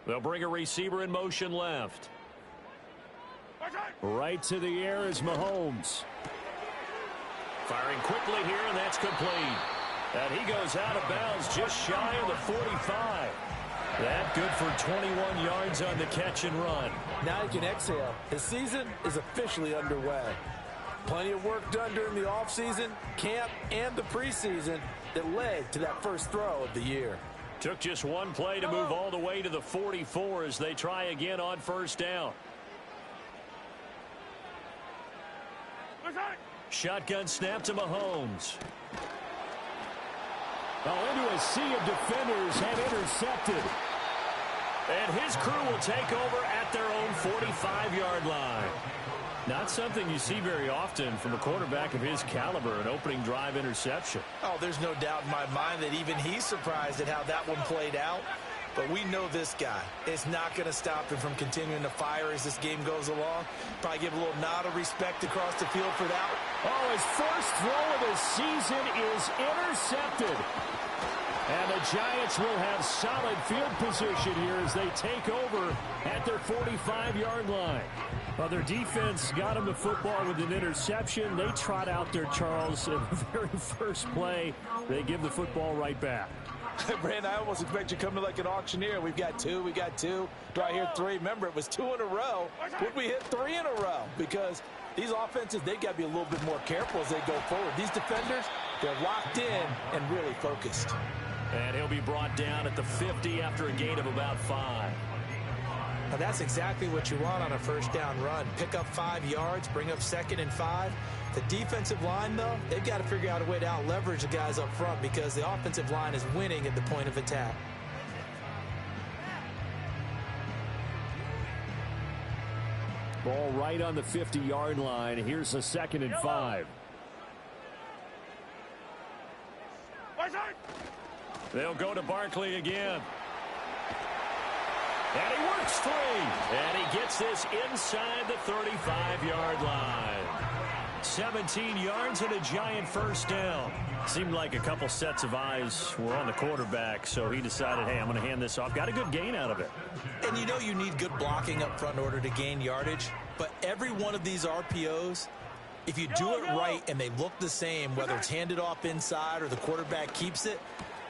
They'll bring a receiver in motion left. Right to the air is Mahomes. Firing quickly here, and that's complete. And he goes out of bounds just shy of the 45. That good for 21 yards on the catch and run. Now he can exhale. His season is officially underway. Plenty of work done during the offseason, camp, and the preseason that led to that first throw of the year. Took just one play to move all the way to the 44 as they try again on first down. Shotgun snap to Mahomes. Into a sea of defenders and intercepted. And his crew will take over at their own 45-yard line. Not something you see very often from a quarterback of his caliber, an opening drive interception. Oh, there's no doubt in my mind that even he's surprised at how that one played out. But we know this guy is not going to stop him from continuing to fire as this game goes along. Probably give a little nod of respect across the field for that. Oh, his first throw of the season is intercepted. And the Giants will have solid field position here as they take over at their 45-yard line. Well, their defense got him the football with an interception. They trot out there, Charles, in the very first play. They give the football right back. Brandon, I almost expect you to come to like an auctioneer. We've got two. Do I hear three? Remember, it was 2 in a row. Would we hit 3 in a row? Because these offenses, they got to be a little bit more careful as they go forward. These defenders, they're locked in and really focused. And he'll be brought down at the 50 after a gain of about 5. Now that's exactly what you want on a first down run. Pick up 5 yards, bring up 2nd and 5. The defensive line, though, they've got to figure out a way to out-leverage the guys up front because the offensive line is winning at the point of attack. Ball right on the 50-yard line. Here's a 2nd and 5. They'll go to Barkley again. And he works free. And he gets this inside the 35-yard line. 17 yards and a Giant first down. Seemed like a couple sets of eyes were on the quarterback, so he decided, hey, I'm going to hand this off. Got a good gain out of it. And you know you need good blocking up front in order to gain yardage. But every one of these RPOs, if you do it right and they look the same, whether it's handed off inside or the quarterback keeps it,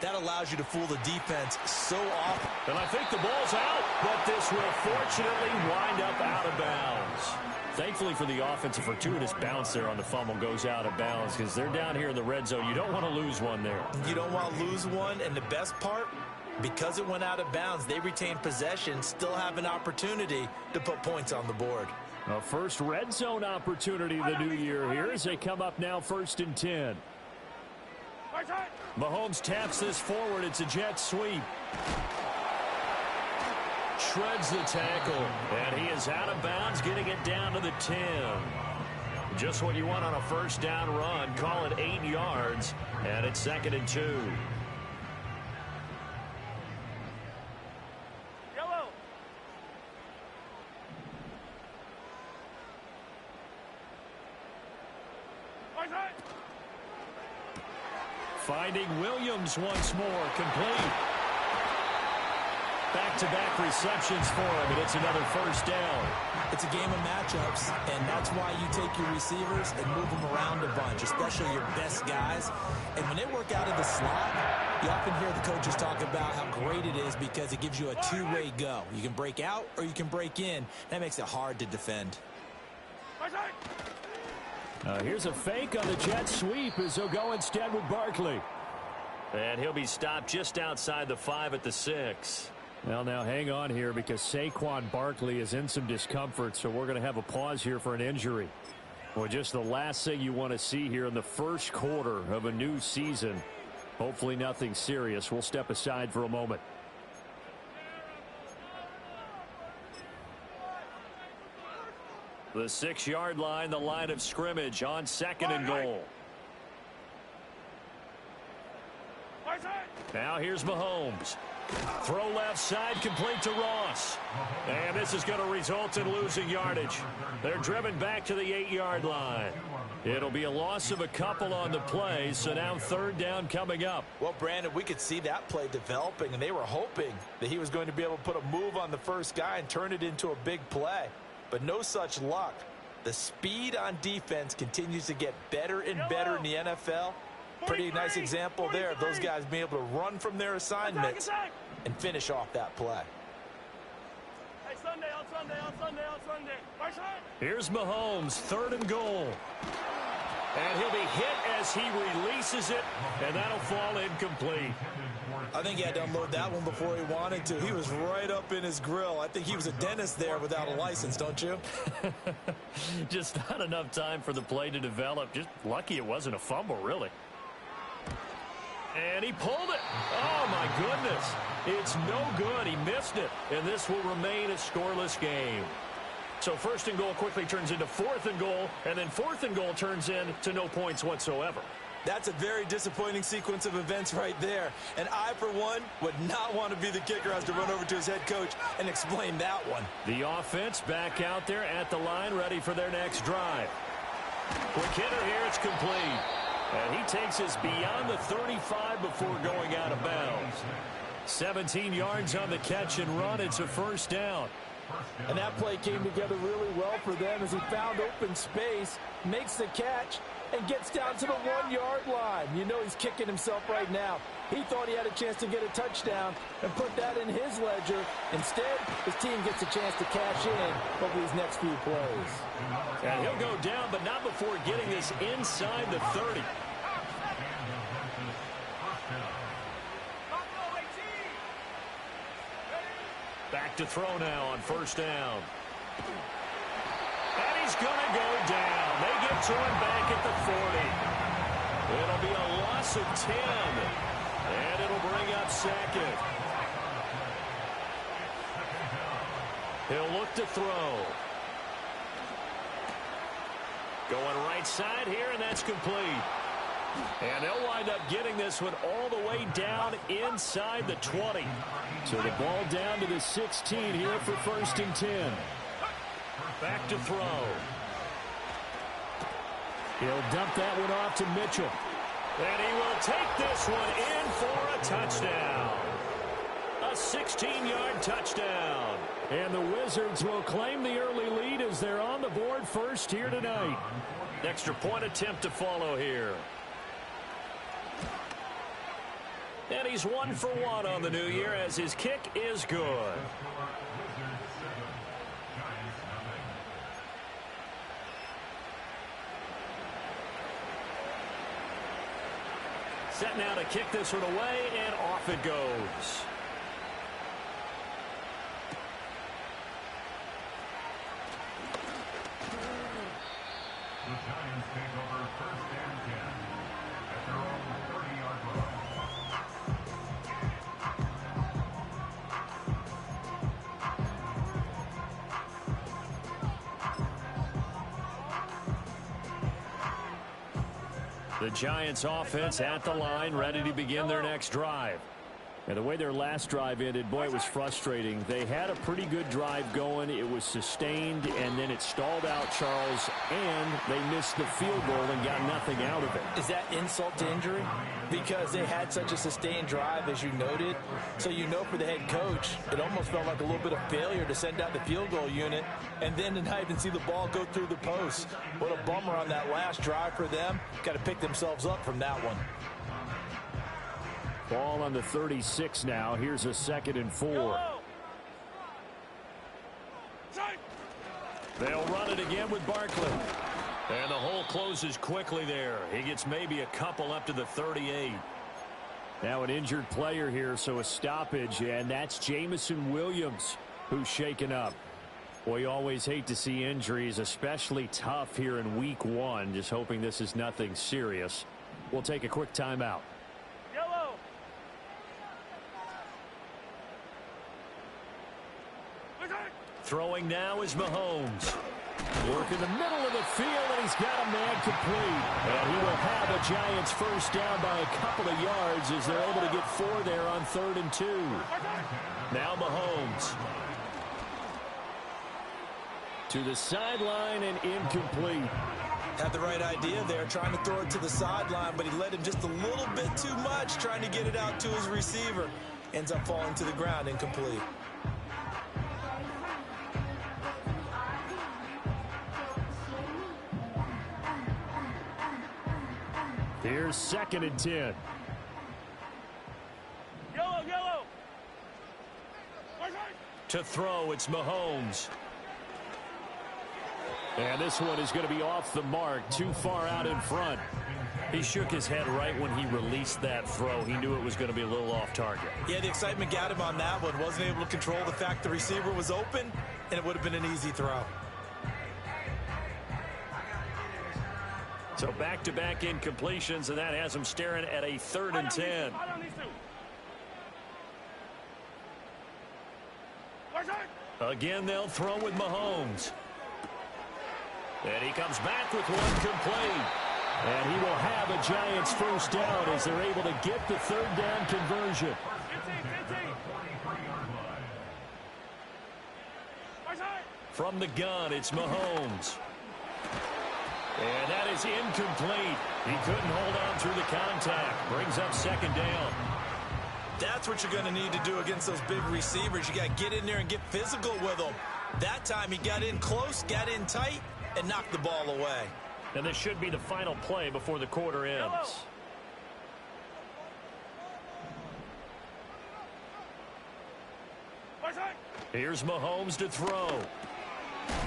that allows you to fool the defense so often. And I think the ball's out, but this will fortunately wind up out of bounds. Thankfully for the offense, a fortuitous bounce there on the fumble goes out of bounds because they're down here in the red zone. You don't want to lose one there. You don't want to lose one, and the best part, because it went out of bounds, they retain possession, still have an opportunity to put points on the board. A first red zone opportunity the new year here as they come up now 1st and 10. Mahomes taps this forward. It's a jet sweep. Shreds the tackle. And he is out of bounds, getting it down to the 10. Just what you want on a first down run. Call it 8 yards. And it's 2nd and 2. Finding Williams once more, complete. Back-to-back receptions for him, and it's another first down. It's a game of matchups, and that's why you take your receivers and move them around a bunch, especially your best guys. And when they work out of the slot, you often hear the coaches talk about how great it is because it gives you a two-way go. You can break out or you can break in. That makes it hard to defend. Here's a fake on the jet sweep as they'll go instead with Barkley. And he'll be stopped just outside the 5 at the 6. Well, now hang on here because Saquon Barkley is in some discomfort, so we're going to have a pause here for an injury. Well, just the last thing you want to see here in the first quarter of a new season. Hopefully nothing serious. We'll step aside for a moment. The 6-yard line, the line of scrimmage on 2nd and goal. Now here's Mahomes. Throw left side, complete to Ross. And this is going to result in losing yardage. They're driven back to the 8-yard line. It'll be a loss of a couple on the play, so now third down coming up. Well, Brandon, we could see that play developing, and they were hoping that he was going to be able to put a move on the first guy and turn it into a big play. But no such luck. The speed on defense continues to get better and better in the NFL. Pretty nice example there of those guys being able to run from their assignments and finish off that play. Here's Mahomes, 3rd and goal. And he'll be hit as he releases it, and that'll fall incomplete. I think he had to unload that one before he wanted to. He was right up in his grill. I think he was a dentist there without a license, don't you? Just not enough time for the play to develop. Just lucky it wasn't a fumble, really. And he pulled it. Oh, my goodness. It's no good. He missed it. And this will remain a scoreless game. So 1st and goal quickly turns into 4th and goal. And then 4th and goal turns into no points whatsoever. That's a very disappointing sequence of events right there. And I, for one, would not want to be the kicker who has to run over to his head coach and explain that one. The offense back out there at the line, ready for their next drive. Quick hitter here. It's complete. And he takes us beyond the 35 before going out of bounds. 17 yards on the catch and run. It's a first down. And that play came together really well for them as he found open space, makes the catch, and gets down to the 1-yard line. You know he's kicking himself right now. He thought he had a chance to get a touchdown and put that in his ledger. Instead, his team gets a chance to cash in over these next few plays. And he'll go down, but not before getting this inside the 30. Back to throw now on first down. And he's going to go down. They get to him back at the 40. It'll be a loss of 10. And it'll bring up Sackett. He'll look to throw. Going right side here, and that's complete. And they'll wind up getting this one all the way down inside the 20. So the ball down to the 16 here for 1st and 10. Back to throw. He'll dump that one off to Mitchell. And he will take this one in for a touchdown. A 16-yard touchdown. And the Wizards will claim the early lead as they're on the board first here tonight. Extra point attempt to follow here. And he's 1 for 1 on the new year as his kick is good. Set now to kick this one away, and off it goes. The Giants take over 1st and 10 at their own 30-yard line. The Giants offense at the line, ready to begin their next drive. And the way their last drive ended, boy, it was frustrating. They had a pretty good drive going. It was sustained, and then it stalled out, Charles, and they missed the field goal and got nothing out of it. Is that insult to injury? Because they had such a sustained drive, as you noted. So you know for the head coach, it almost felt like a little bit of failure to send out the field goal unit and then to not even see the ball go through the post. What a bummer on that last drive for them. Got to pick themselves up from that one. Ball on the 36 now. Here's a 2nd and 4. They'll run it again with Barkley. And the hole closes quickly there. He gets maybe a couple up to the 38. Now an injured player here, so a stoppage, and that's Jameson Williams who's shaken up. Well, you always hate to see injuries, especially tough here in week 1. Just hoping this is nothing serious. We'll take a quick timeout. Throwing now is Mahomes. Working the middle of the field, and he's got a man complete. And he will have a Giants first down by a couple of yards as they're able to get 4 there on 3rd and 2. Now Mahomes. To the sideline and incomplete. Had the right idea there, trying to throw it to the sideline, but he led him just a little bit too much, trying to get it out to his receiver. Ends up falling to the ground, incomplete. Here's 2nd and 10. Yellow. To throw, it's Mahomes. And this one is going to be off the mark, too far out in front. He shook his head right when he released that throw. He knew it was going to be a little off target. Yeah, the excitement got him on that one. Wasn't able to control the fact the receiver was open, and it would have been an easy throw. So back-to-back incompletions, and that has him staring at a 3rd and 10. Again, they'll throw with Mahomes. And he comes back with one complete. And he will have a Giants first down as they're able to get the 3rd down conversion. From the gun, it's Mahomes. And that is incomplete. He couldn't hold on through the contact. Brings up 2nd down. That's what you're going to need to do against those big receivers. You got to get in there and get physical with them. That time he got in close, got in tight, and knocked the ball away. And this should be the final play before the quarter ends. Here's Mahomes to throw.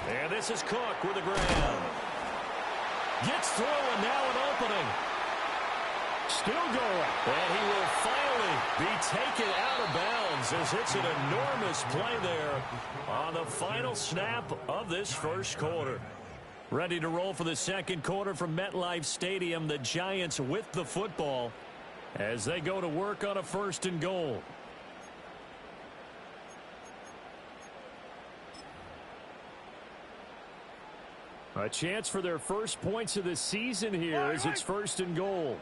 And this is Cook with the ground. Gets through, and now an opening. Still going. And he will finally be taken out of bounds as it's an enormous play there on the final snap of this first quarter. Ready to roll for the second quarter from MetLife Stadium. The Giants with the football as they go to work on a 1st and goal. A chance for their first points of the season here as it's 1st and goal.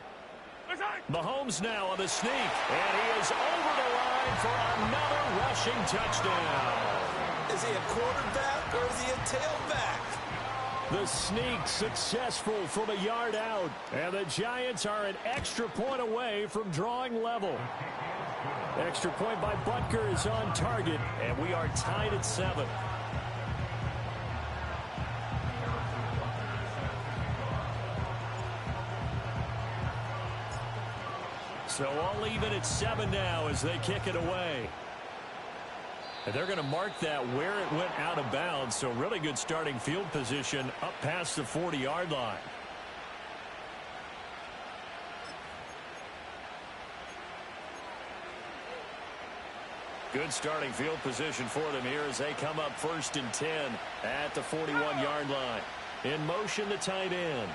Mahomes now on the sneak, and he is over the line for another rushing touchdown. Is he a quarterback or is he a tailback? The sneak successful from a yard out, and the Giants are an extra point away from drawing level. Extra point by Butker is on target, and we are tied at 7. So all even at 7 now as they kick it away. And they're going to mark that where it went out of bounds. So really good starting field position up past the 40-yard line. Good starting field position for them here as they come up 1st and 10 at the 41-yard line. In motion, the tight end.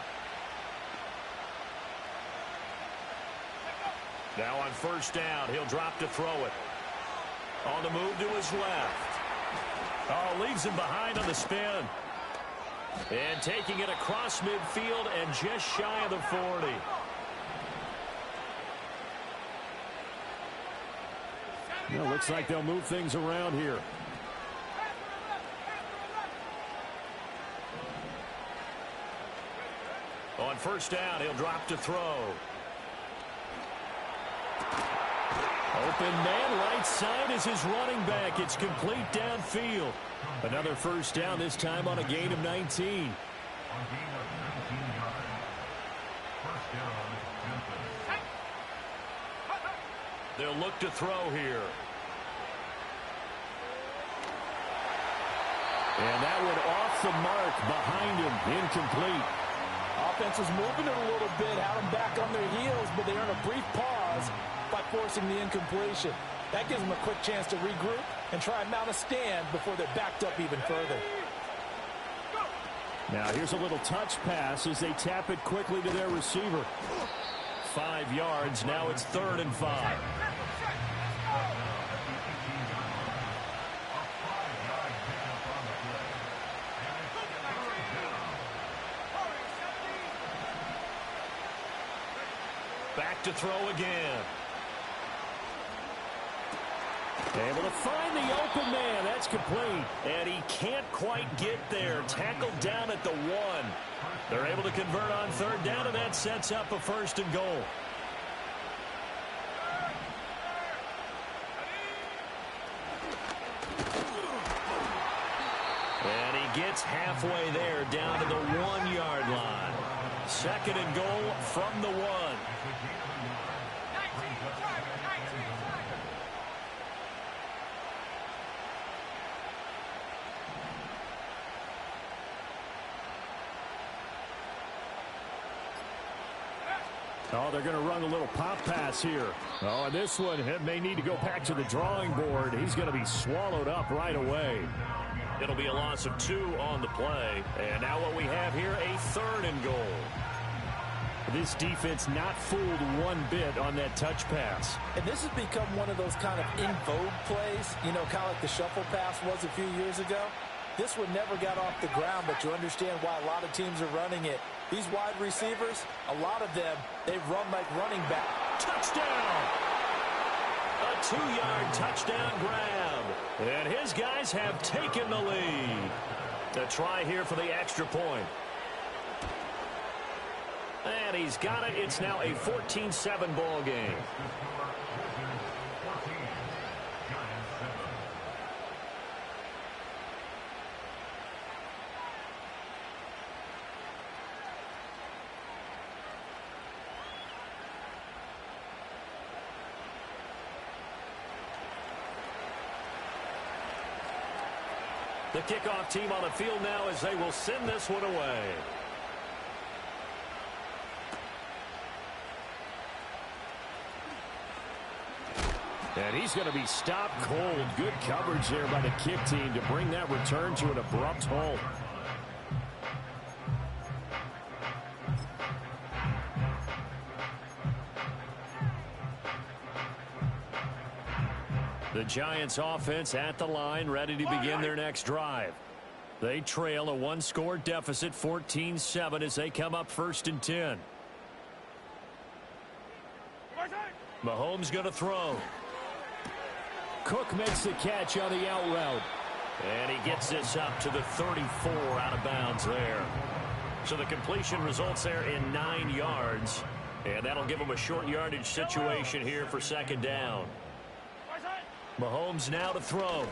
Now on 1st down, he'll drop to throw it. On the move to his left. Oh, leaves him behind on the spin. And taking it across midfield and just shy of the 40. Well, looks like they'll move things around here. On 1st down, he'll drop to throw. Open man, right side is his running back. It's complete downfield. Another 1st down, this time on a gain of 19. They'll look to throw here. And that one off the mark behind him, incomplete. Offense was moving it a little bit, had them back on their heels, but they earned a brief pause by forcing the incompletion. That gives them a quick chance to regroup and try and mount a stand before they're backed up even further. Now here's a little touch pass as they tap it quickly to their receiver. 5 yards, now it's 3rd and 5. Back to throw again. Able to find the open man. That's complete. And he can't quite get there. Tackled down at the 1. They're able to convert on third down, and that sets up a 1st and goal. And he gets halfway there down to the 1-yard line. 2nd and goal from the 1. Oh, they're going to run a little pop pass here. Oh, and this one may need to go back to the drawing board. He's going to be swallowed up right away. It'll be a loss of 2 on the play. And now what we have here, a 3rd and goal. This defense not fooled one bit on that touch pass. And this has become one of those kind of in vogue plays, you know, kind of like the shuffle pass was a few years ago. This one never got off the ground, but you understand why a lot of teams are running it. These wide receivers, a lot of them, they run like running back. Touchdown! A 2-yard touchdown grab. And his guys have taken the lead. The try here for the extra point. And he's got it. It's now a 14-7 ball game. The kickoff team on the field now as they will send this one away. And he's going to be stopped cold. Good coverage there by the kick team to bring that return to an abrupt halt. The Giants offense at the line, ready to begin their next drive. They trail a 1-score deficit, 14-7, as they come up 1st and 10. Mahomes going to throw. Cook makes the catch on the out route. And he gets this up to the 34, out of bounds there. So the completion results there in 9 yards. And that'll give him a short yardage situation here for 2nd down. Mahomes now to throw.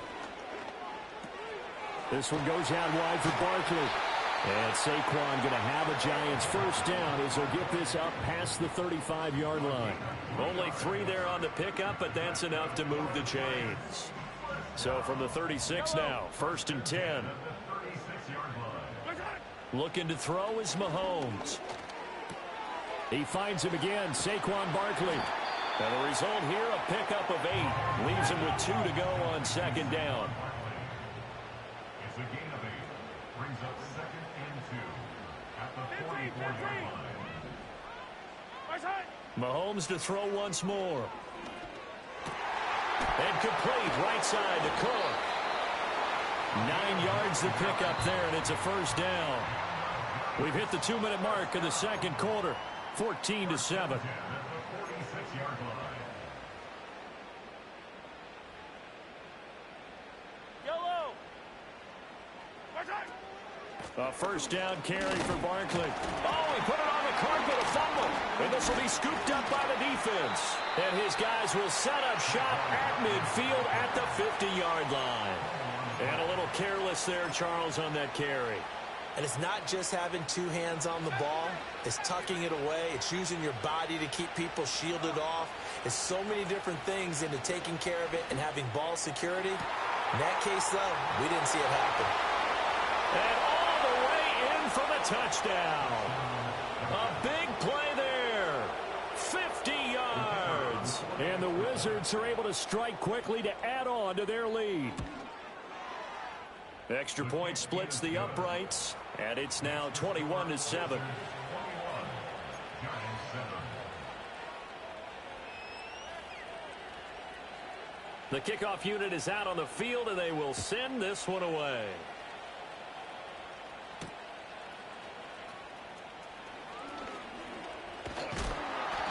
This one goes out wide for Barkley. And Saquon going to have a Giants 1st down as they'll get this up past the 35-yard line. Only 3 there on the pickup, but that's enough to move the chains. So from the 36 now, 1st and 10. Looking to throw is Mahomes. He finds him again, Saquon Barkley. And the result here, a pickup of 8. Leaves him with 2 to go on 2nd down. It's a gain of 8. Brings up 2nd and 2 at the 44-yard line. Mahomes to throw once more. And complete, right side to Cook. 9 yards to pick up there, and it's a 1st down. We've hit the 2-minute mark of the 2nd quarter, 14-7. A 1st down carry for Barkley. Oh, he put it on the carpet, a fumble. And this will be scooped up by the defense. And his guys will set up shop at midfield at the 50-yard line. And a little careless there, Charles, on that carry. And it's not just having 2 hands on the ball. It's tucking it away. It's using your body to keep people shielded off. It's so many different things into taking care of it and having ball security. In that case, though, we didn't see it happen. And all the way in for the touchdown. A big play there. 50 yards. And the Wizards are able to strike quickly to add on to their lead. Extra point splits the uprights, and it's now 21-7. The kickoff unit is out on the field, and they will send this one away.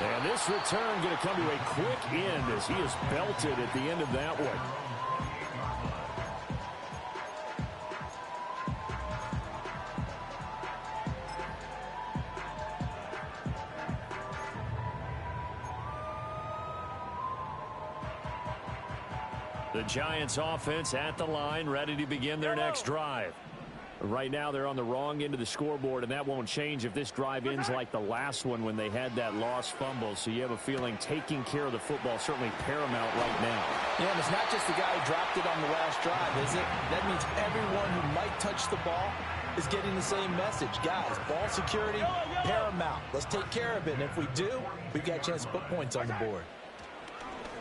And this return going to come to a quick end as he is belted at the end of that one. The Giants offense at the line, ready to begin their next drive. Right now they're on the wrong end of the scoreboard, and that won't change if this drive ends like the last one when they had that lost fumble. So you have a feeling taking care of the football certainly paramount right now. Yeah, and it's not just the guy who dropped it on the last drive, is it? That means everyone who might touch the ball is getting the same message. Guys, ball security, paramount. Let's take care of it, and if we do, we've got a chance to put points on the board.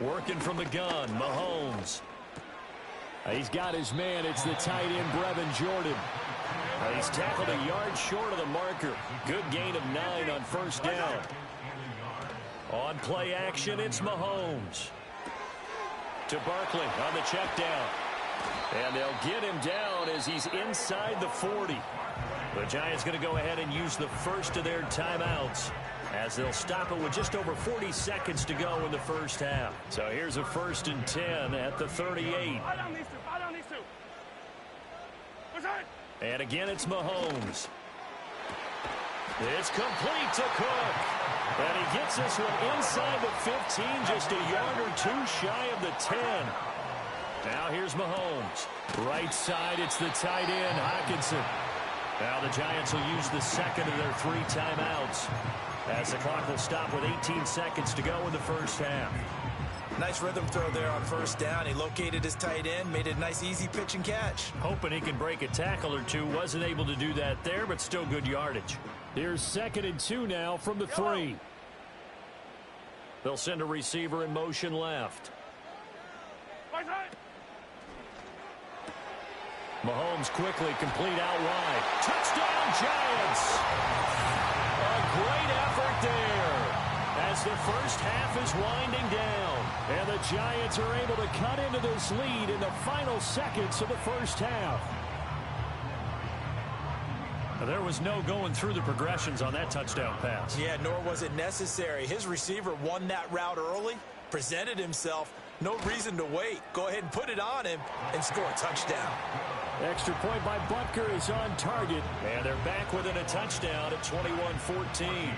Working from the gun, Mahomes. He's got his man. It's the tight end, Brevin Jordan. He's tackled a yard short of the marker. Good gain of 9 on first down. On play action, it's Mahomes. To Barkley on the check down. And they'll get him down as he's inside the 40. The Giants going to go ahead and use the first of their timeouts, as they'll stop it with just over 40 seconds to go in the first half. So here's a 1st and 10 at the 38. And again, it's Mahomes. It's complete to Cook. And he gets this one inside the 15, just a yard or two shy of the 10. Now here's Mahomes. Right side, it's the tight end, Hockenson. Now the Giants will use the second of their 3 timeouts, as the clock will stop with 18 seconds to go in the first half. Nice rhythm throw there on first down. He located his tight end, made it a nice easy pitch and catch. Hoping he can break a tackle or two. Wasn't able to do that there, but still good yardage. Here's 2nd and 2 now from the 3. They'll send a receiver in motion left. Mahomes quickly complete out wide. Touchdown, Giants! A great effort there, as the first half is winding down. And the Giants are able to cut into this lead in the final seconds of the first half. There was no going through the progressions on that touchdown pass. Yeah, nor was it necessary. His receiver won that route early, presented himself. No reason to wait. Go ahead and put it on him and score a touchdown. Extra point by Butker is on target. And they're back within a touchdown at 21-14.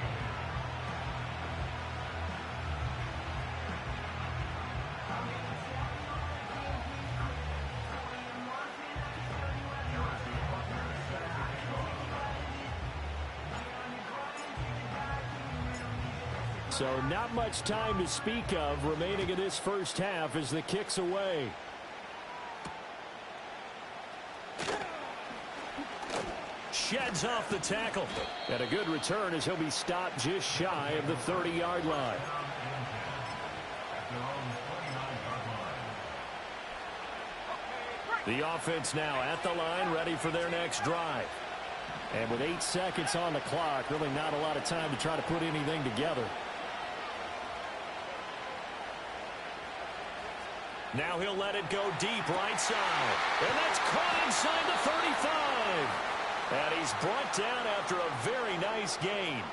So not much time to speak of remaining in this first half as the kick's away. Sheds off the tackle. And a good return as he'll be stopped just shy of the 30-yard line. The offense now at the line, ready for their next drive. And with 8 seconds on the clock, really not a lot of time to try to put anything together. Now he'll let it go deep right side. And that's caught inside the 35. And he's brought down after a very nice gain.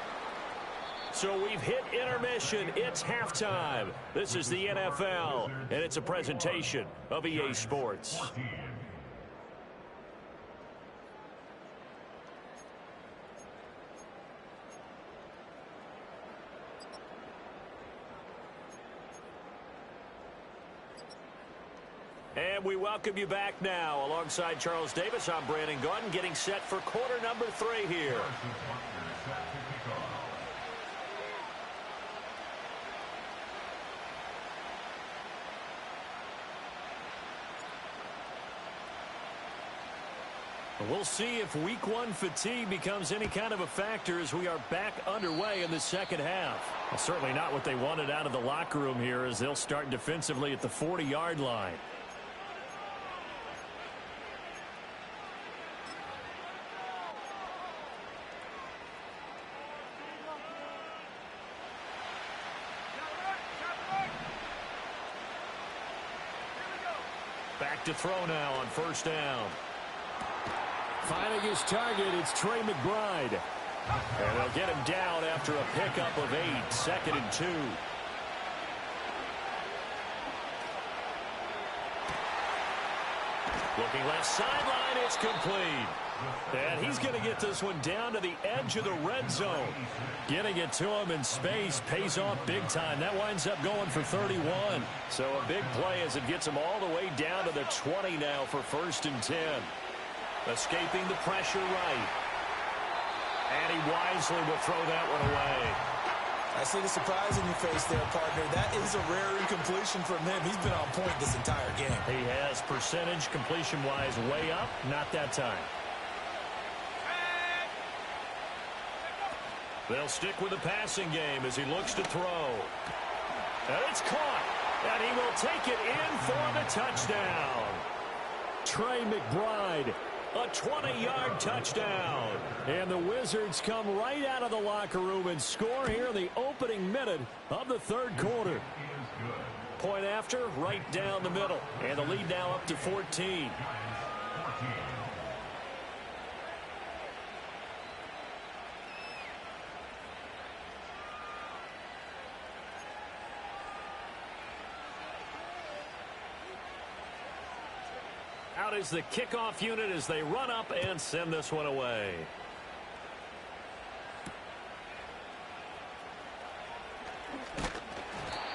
So we've hit intermission. It's halftime. This is the NFL, and it's a presentation of EA Sports. And we welcome you back now. Alongside Charles Davis, I'm Brandon Gaudin, getting set for quarter number 3 here. We'll see if week 1 fatigue becomes any kind of a factor as we are back underway in the second half. Well, certainly not what they wanted out of the locker room here, as they'll start defensively at the 40-yard line. Back to throw now on first down. Finding his target, it's Trey McBride. And they'll get him down after a pickup of 8, 2nd and 2. Looking left sideline, it's complete. And he's going to get this one down to the edge of the red zone. Getting it to him in space pays off big time. That winds up going for 31. So a big play as it gets him all the way down to the 20 now for 1st and 10. Escaping the pressure right. And he wisely will throw that one away. I see the surprise in your face there, partner. That is a rare incompletion from him. He's been on point this entire game. He has percentage completion-wise way up. Not that time. They'll stick with the passing game as he looks to throw. And it's caught. And he will take it in for the touchdown. Trey McBride, a 20-yard touchdown. And the Wizards come right out of the locker room and score here in the opening minute of the 3rd quarter. Point after, right down the middle. And the lead now up to 14. Out is the kickoff unit as they run up and send this one away.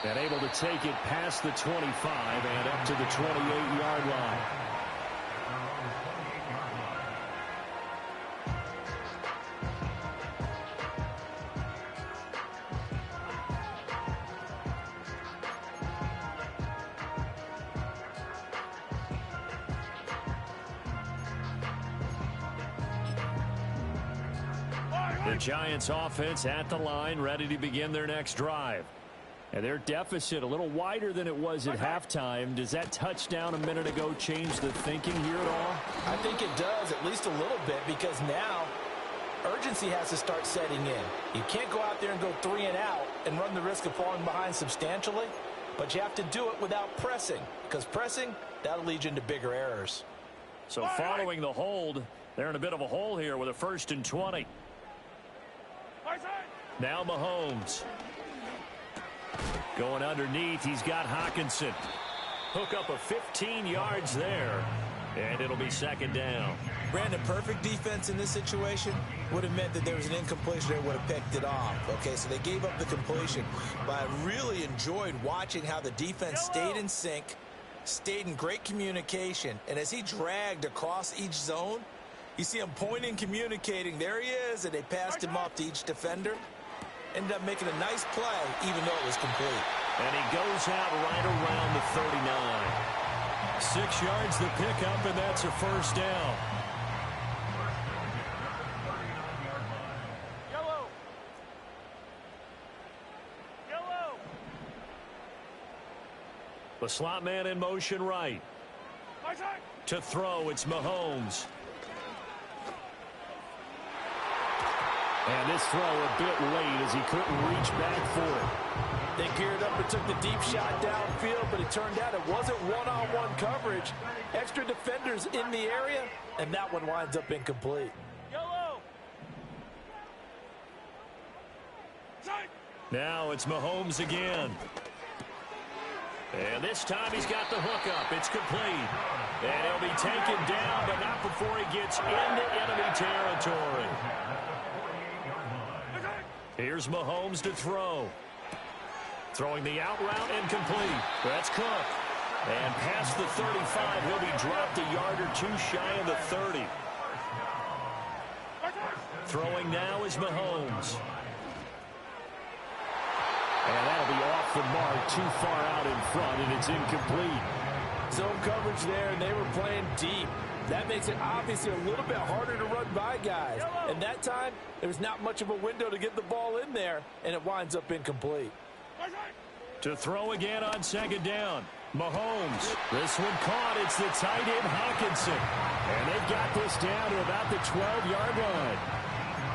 And able to take it past the 25 and up to the 28-yard line. The Giants offense at the line, ready to begin their next drive. And their deficit a little wider than it was at halftime. Does that touchdown a minute ago change the thinking here at all? I think it does, at least a little bit, because now urgency has to start setting in. You can't go out there and go 3 and out and run the risk of falling behind substantially, but you have to do it without pressing, because pressing, that'll lead you into bigger errors. So following the hold, they're in a bit of a hole here with a 1st and 20. Now Mahomes. Going underneath, he's got Hawkinson. Hook up of 15 yards there, and it'll be 2nd down. Brandon, perfect defense in this situation would have meant that there was an incompletion. They would have picked it off. Okay, so they gave up the completion. But I really enjoyed watching how the defense stayed in sync, stayed in great communication, and as he dragged across each zone, you see him pointing, communicating. There he is, and they passed him off to each defender. Ended up making a nice play, even though it was complete. And he goes out right around the 39. 6 yards the pickup, and that's a 1st down. Yellow. Yellow. The slot man in motion right. To throw, it's Mahomes. And this throw a bit late as he couldn't reach back for it. They geared up and took the deep shot downfield, but it turned out it wasn't one-on-one coverage. Extra defenders in the area, and that one winds up incomplete. Yellow. Now it's Mahomes again. And this time he's got the hookup. It's complete. And he'll be taken down, but not before he gets into enemy territory. Here's Mahomes to throw. Throwing the out route and complete. That's Cook. And past the 35, he'll be dropped a yard or 2 shy of the 30. Throwing now is Mahomes. And that'll be off the mark, too far out in front, and it's incomplete. Zone coverage there, and they were playing deep. That makes it obviously a little bit harder to run by guys. And that time, there's not much of a window to get the ball in there, and it winds up incomplete. To throw again on 2nd down. Mahomes. This one caught. It's the tight end Hawkinson. And they've got this down to about the 12-yard line.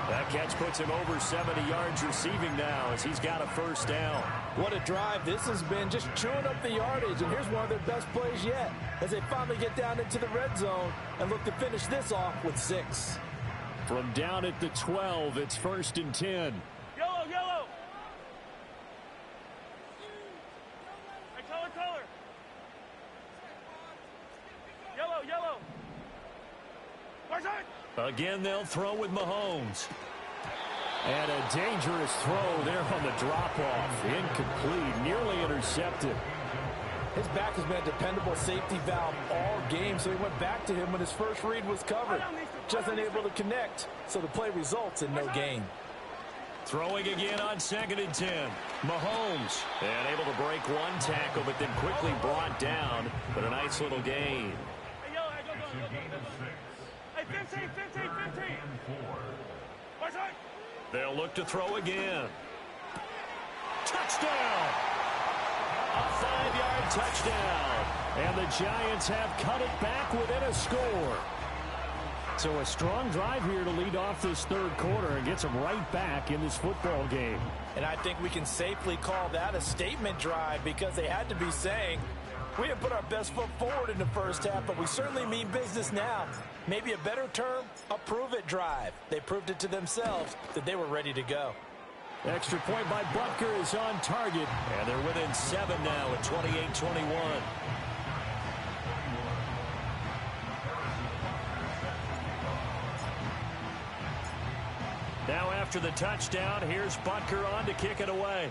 That catch puts him over 70 yards receiving now as he's got a 1st down. What a drive this has been, just chewing up the yardage. And here's one of their best plays yet as they finally get down into the red zone and look to finish this off with 6. From down at the 12, it's 1st and 10. Yellow, yellow. Hey, color. Yellow, yellow. Again, they'll throw with Mahomes. And a dangerous throw there on the drop-off. Incomplete, nearly intercepted. His back has been a dependable safety valve all game, so he went back to him when his first read was covered. Just unable to connect, so the play results in no gain. Throwing again on 2nd and 10. Mahomes, and able to break one tackle, but then quickly brought down. But a nice little gain. Hey, yellow, go. Hey, 15. They'll look to throw again. Touchdown! A 5-yard touchdown. And the Giants have cut it back within a score. So a strong drive here to lead off this third quarter and gets them right back in this football game. And I think we can safely call that a statement drive because they had to be saying, we didn't put our best foot forward in the first half, but we certainly mean business now. Maybe a better term, a prove-it drive. They proved it to themselves that they were ready to go. Extra point by Butker is on target. And they're within 7 now at 28-21. Now after the touchdown, here's Butker on to kick it away.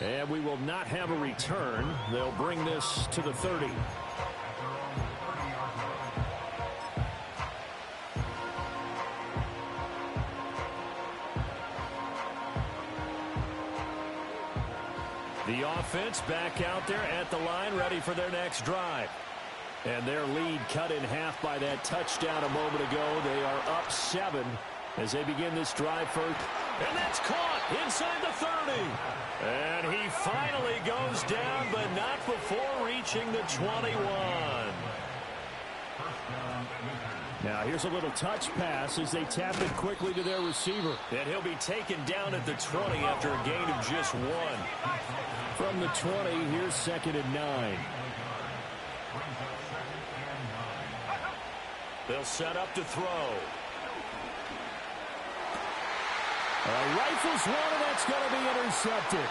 And we will not have a return. They'll bring this to the 30. The offense back out there at the line, ready for their next drive. And their lead cut in half by that touchdown a moment ago. They are up 7 as they begin this drive first. And that's caught inside the 30. And he finally goes down, but not before reaching the 21. Now here's a little touch pass as they tap it quickly to their receiver. And he'll be taken down at the 20 after a gain of just 1. From the 20, here's 2nd and 9. They'll set up to throw. Rifles one, and that's going to be intercepted.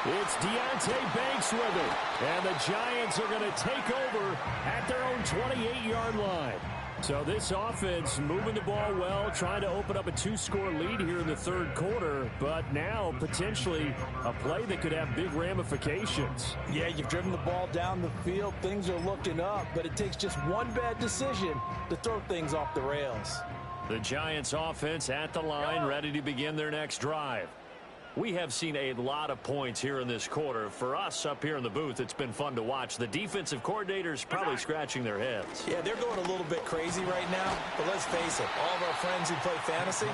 It's Deonte Banks with it. And the Giants are going to take over at their own 28-yard line. So this offense moving the ball well, trying to open up a 2-score lead here in the third quarter, but now potentially a play that could have big ramifications. Yeah, you've driven the ball down the field. Things are looking up, but it takes just one bad decision to throw things off the rails. The Giants offense at the line, ready to begin their next drive. We have seen a lot of points here in this quarter. For us up here in the booth, it's been fun to watch. The defensive coordinators probably scratching their heads. Yeah, they're going a little bit crazy right now, but let's face it, all of our friends who play fantasy,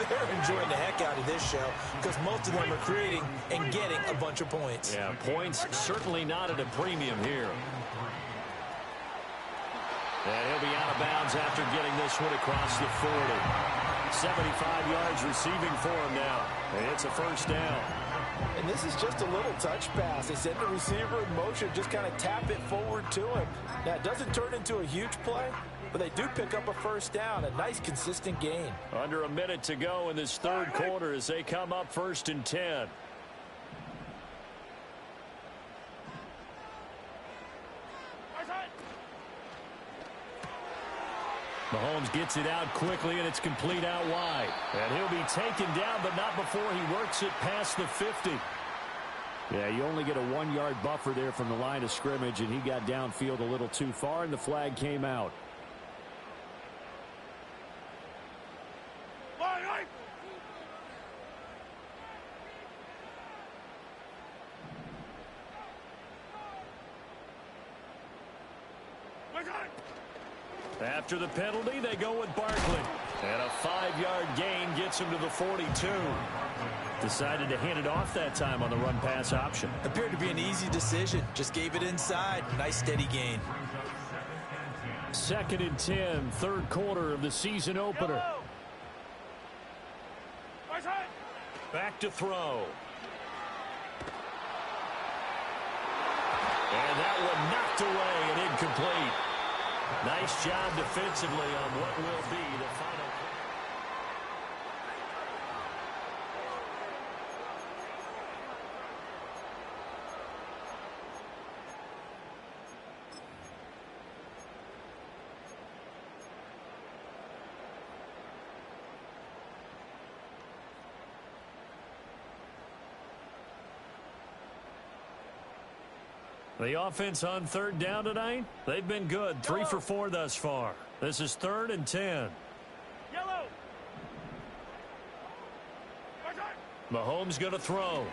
they're enjoying the heck out of this show because most of them are creating and getting a bunch of points. Yeah, points certainly not at a premium here. And he'll be out of bounds after getting this one across the 40. 75 yards receiving for him now. And it's a first down. And this is just a little touch pass. They send the receiver in motion, just kind of tap it forward to him. Now, it doesn't turn into a huge play, but they do pick up a first down, a nice, consistent gain. Under a minute to go in this third quarter as they come up 1st and 10. Mahomes gets it out quickly, and it's complete out wide. And he'll be taken down, but not before he works it past the 50. Yeah, you only get a 1-yard buffer there from the line of scrimmage, and he got downfield a little too far, and the flag came out. After the penalty, they go with Barkley. And a 5-yard gain gets him to the 42. Decided to hand it off that time on the run-pass option. Appeared to be an easy decision. Just gave it inside. Nice, steady gain. 2nd and 10, third quarter of the season opener. Back to throw. And that one knocked away and incomplete. Nice job defensively on what will be the final. The offense on third down tonight, they've been good. 3 for 4 thus far. This is 3rd and 10. Yellow. Mahomes going to throw.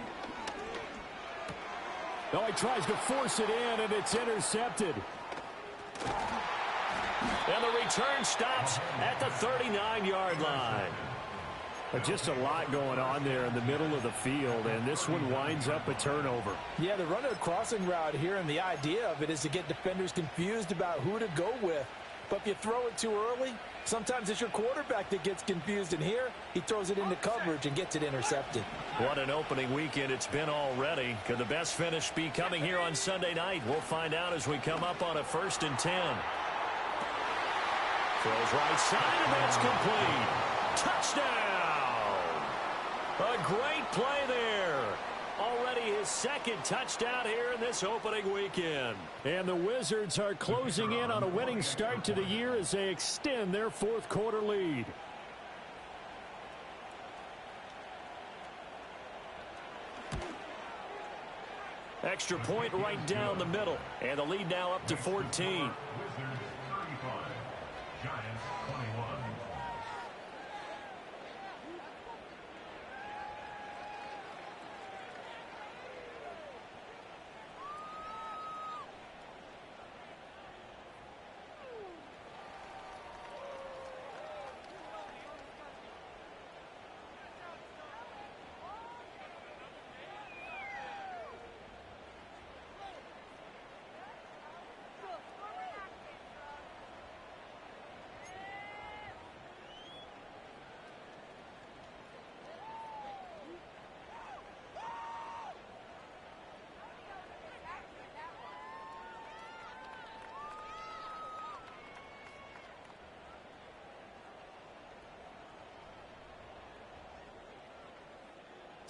No, he tries to force it in, and it's intercepted. And the return stops at the 39-yard line. Just a lot going on there in the middle of the field, and this one winds up a turnover. Yeah, they're running a crossing route here, and the idea of it is to get defenders confused about who to go with. But if you throw it too early, sometimes it's your quarterback that gets confused, and here he throws it into coverage and gets it intercepted. What an opening weekend it's been already. Could the best finish be coming here on Sunday night? We'll find out as we come up on a 1st and 10. Throws right side, and that's complete. Touchdown! A great play there. Already his 2nd touchdown here in this opening weekend. And the Wizards are closing in on a winning start to the year as they extend their 4th quarter lead. Extra point right down the middle. And the lead now up to 14. Wizards 35, Giants 21.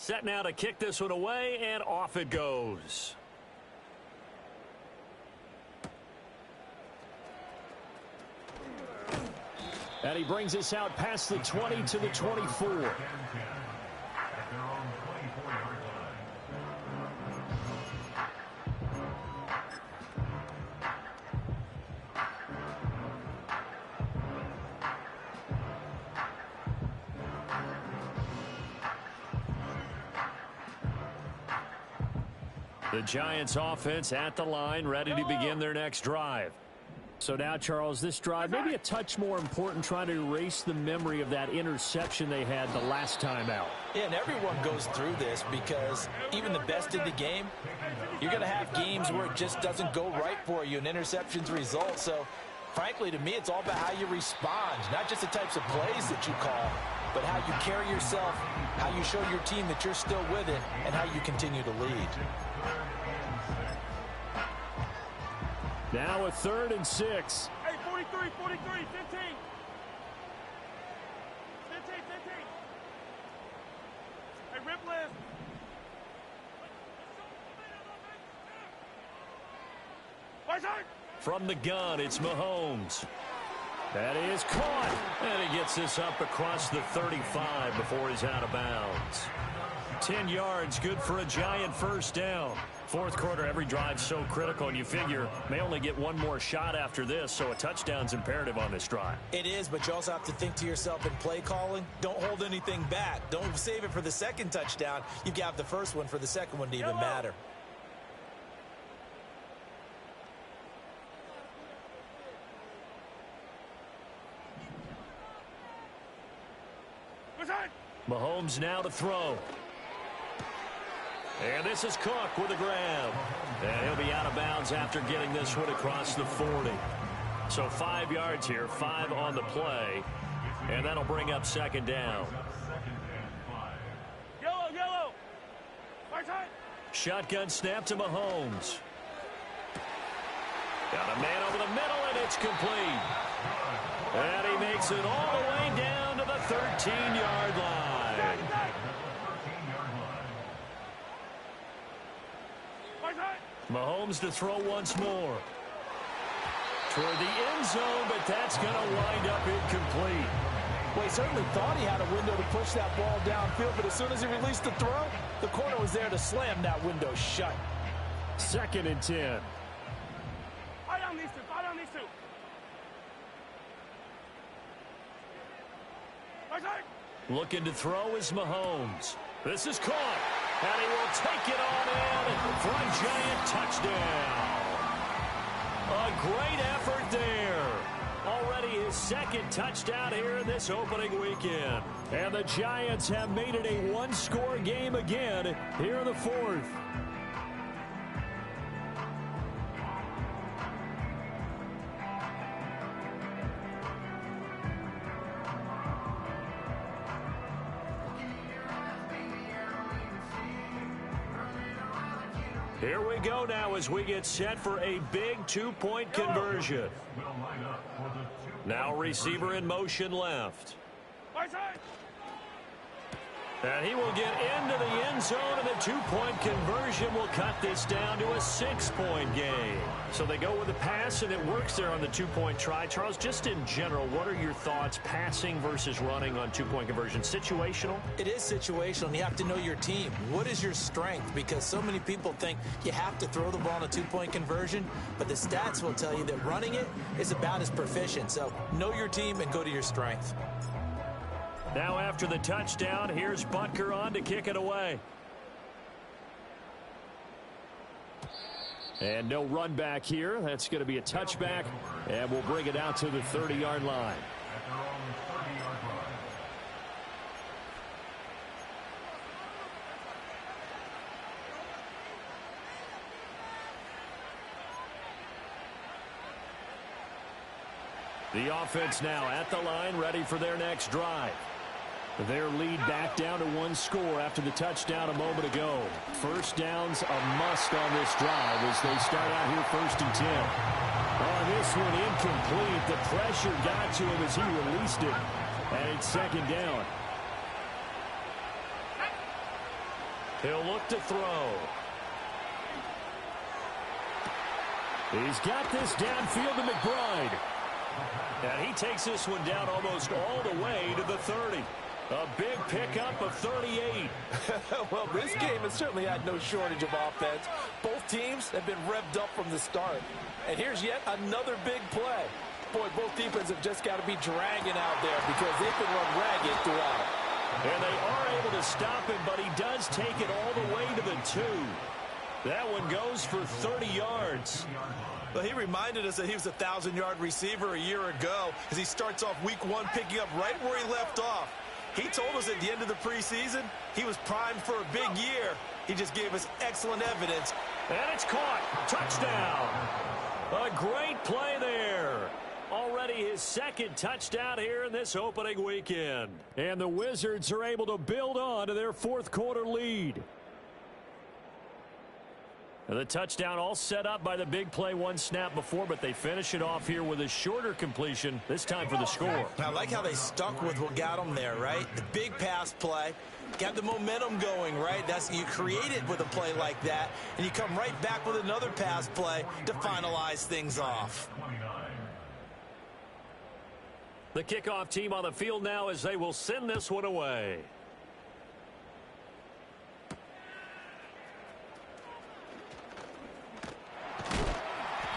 Set now to kick this one away, and off it goes. And he brings us out past the 20 to the 24. The Giants offense at the line, ready to begin their next drive. So now, Charles, this drive maybe a touch more important, trying to erase the memory of that interception they had the last time out. Yeah, and everyone goes through this because even the best in the game, you're going to have games where it just doesn't go right for you and interceptions result. So, frankly, to me, it's all about how you respond, not just the types of plays that you call, but how you carry yourself, how you show your team that you're still with it, and how you continue to lead. Now a 3rd and 6. Hey, 43, 43, 15. 15, 15. Hey, rip left. Right side. From the gun, it's Mahomes. That is caught. And he gets this up across the 35 before he's out of bounds. 10 yards, good for a Giant 1st down. 4th quarter, every drive's so critical, and you figure may only get one more shot after this, so a touchdown's imperative on this drive. It is, but you also have to think to yourself in play calling, don't hold anything back. Don't save it for the 2nd touchdown. You've got the 1st one for the 2nd one to even matter. Mahomes now to throw. And this is Cook with a grab. And he'll be out of bounds after getting this one across the 40. So 5 yards here, 5 on the play. And that'll bring up 2nd down. Yellow, yellow. Right side. Shotgun snap to Mahomes. Got a man over the middle, and it's complete. And he makes it all the way down to the 13-yard line. Mahomes to throw once more. Toward the end zone, but that's going to wind up incomplete. Well, he certainly thought he had a window to push that ball downfield, but as soon as he released the throw, the corner was there to slam that window shut. 2nd and 10. Fire down these two. Fire down these two. Right side. Looking to throw is Mahomes. This is caught, and he will take it on in for a giant touchdown. A great effort there. Already his 2nd touchdown here in this opening weekend. And the Giants have made it a one-score game again here in the 4th. Here we go now as we get set for a big 2-point conversion. Now receiver in motion left. Right side. And he will get into the end zone, and the 2-point conversion will cut this down to a 6-point game. So they go with the pass, and it works there on the 2-point try. Charles, just in general, what are your thoughts passing versus running on 2-point conversion? Situational? It is situational, and you have to know your team. What is your strength? Because so many people think you have to throw the ball on a 2-point conversion, but the stats will tell you that running it is about as proficient. So know your team and go to your strength. Now after the touchdown, here's Butker on to kick it away. And no run back here. That's going to be a touchback, and we'll bring it out to the 30-yard line. The offense now at the line, ready for their next drive. Their lead back down to 1 score after the touchdown a moment ago. First down's a must on this drive as they start out here 1st and 10. On this one, incomplete. The pressure got to him as he released it, and it's 2nd down. He'll look to throw. He's got this downfield to McBride. And he takes this one down almost all the way to the 30. A big pickup of 38. Well, this game has certainly had no shortage of offense. Both teams have been revved up from the start. And here's yet another big play. Boy, both defenses have just got to be dragging out there because they can run ragged throughout. And they are able to stop him, but he does take it all the way to the 2. That one goes for 30 yards. Well, he reminded us that he was a 1,000-yard receiver a year ago as he starts off week 1 picking up right where he left off. He told us at the end of the preseason he was primed for a big year. He just gave us excellent evidence. And it's caught. Touchdown. A great play there. Already his 2nd touchdown here in this opening weekend. And the Wizards are able to build on to their 4th quarter lead. The touchdown all set up by the big play 1 snap before, but they finish it off here with a shorter completion, this time for the score. I like how they stuck with what got them there, right? The big pass play, got the momentum going, right? You create it with a play like that, and you come right back with another pass play to finalize things off. The kickoff team on the field now as they will send this one away.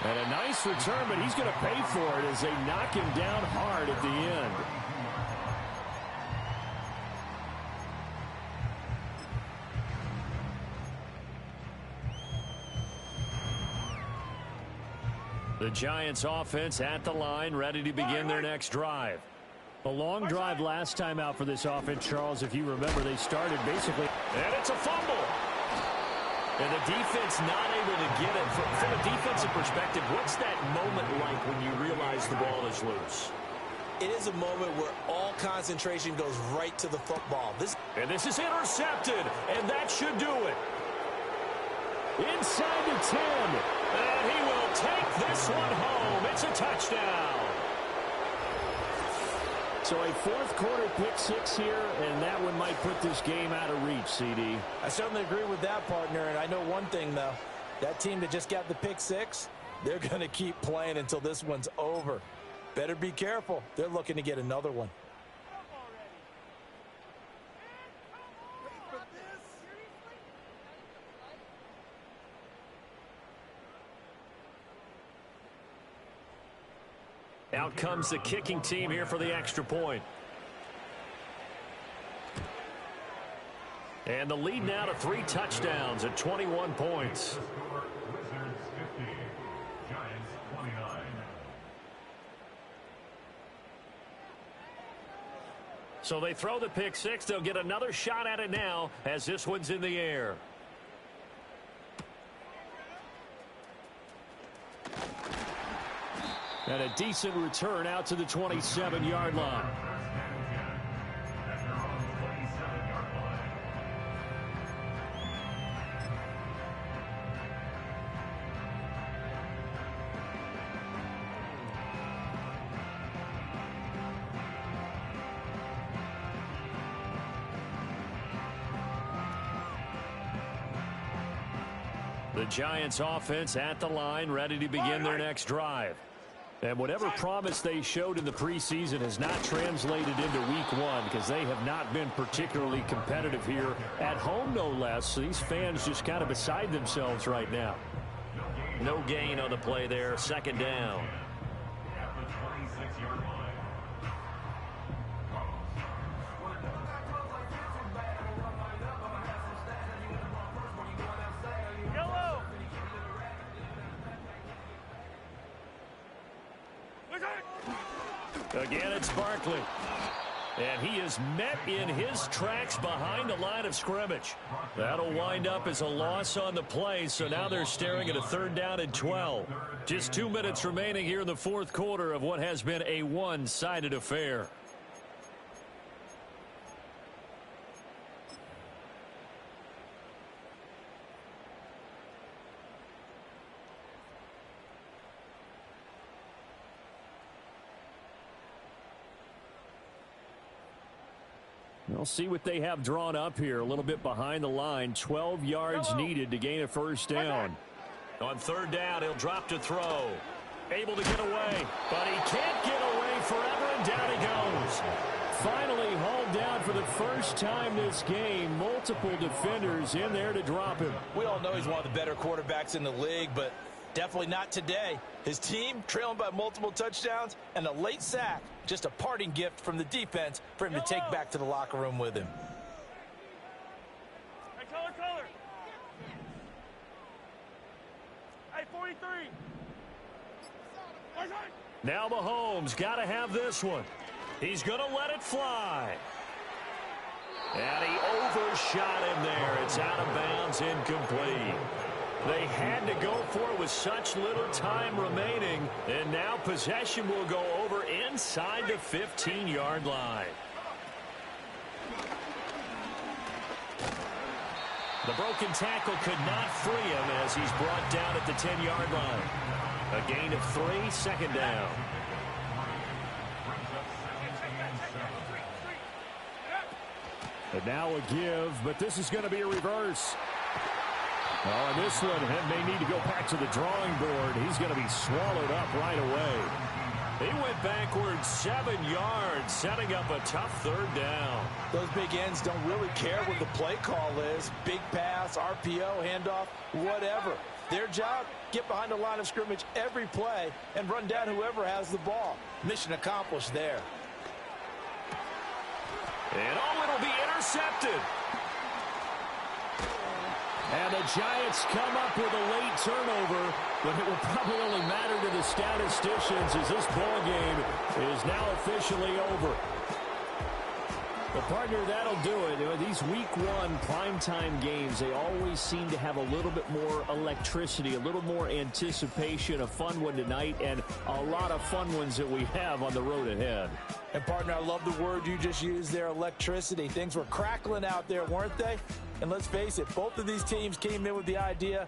And a nice return, but he's going to pay for it as they knock him down hard at the end. The Giants offense at the line, ready to begin their next drive. A long drive last time out for this offense, Charles. If you remember, they started basically. And it's a fumble. And the defense not able to get it. From a defensive perspective, what's that moment like when you realize the ball is loose? It is a moment where all concentration goes right to the football. And this is intercepted, and that should do it. Inside the 10. And he will take this one home. It's a touchdown. So a fourth quarter pick six here, and that one might put this game out of reach, CD. I certainly agree with that, partner, and I know one thing, though. That team that just got the pick six, they're going to keep playing until this one's over. Better be careful. They're looking to get another one. Out comes the kicking team here for the extra point. And the lead now to 3 touchdowns at 21 points. Wizards 50, Giants 29. So they throw the pick six. They'll get another shot at it now as this one's in the air. And a decent return out to the 27-yard line. The Giants offense at the line, ready to begin their next drive. And whatever promise they showed in the preseason has not translated into week one because they have not been particularly competitive here at home, no less. So these fans just kind of beside themselves right now. No gain on the play there. Second down. At the 26-yard line. Yellow. Again, it's Barkley. And he is met in his tracks behind the line of scrimmage. That'll wind up as a loss on the play, so now they're staring at a 3rd down and 12. Just 2 minutes remaining here in the fourth quarter of what has been a one-sided affair. We'll see what they have drawn up here. A little bit behind the line. 12 yards needed to gain a 1st down. On 3rd down, he'll drop to throw. Able to get away, but he can't get away forever, and down he goes. Finally hauled down for the first time this game. Multiple defenders in there to drop him. We all know he's one of the better quarterbacks in the league, but definitely not today. His team trailing by multiple touchdowns and a late sack. Just a parting gift from the defense for him to take back to the locker room with him. Hey, color. Hey, 43. Now Mahomes got to have this one. He's going to let it fly. And he overshot him there. It's out of bounds, incomplete. They had to go for it with such little time remaining, and now possession will go over inside the 15-yard line. The broken tackle could not free him as he's brought down at the 10-yard line. A gain of 3, 2nd down. And now a give, but this is going to be a reverse. Oh, and this one may need to go back to the drawing board. He's going to be swallowed up right away. He went backwards 7 yards, setting up a tough 3rd down. Those big ends don't really care what the play call is. Big pass, RPO, handoff, whatever. Their job, get behind the line of scrimmage every play and run down whoever has the ball. Mission accomplished there. And it'll be intercepted. And the Giants come up with a late turnover, but it will probably only matter to the statisticians as this ball game is now officially over. Well, partner, that'll do it. You know, these week one primetime games, they always seem to have a little bit more electricity, a little more anticipation. A fun one tonight, and a lot of fun ones that we have on the road ahead. And, partner, I love the word you just used there, electricity. Things were crackling out there, weren't they? And let's face it, both of these teams came in with the idea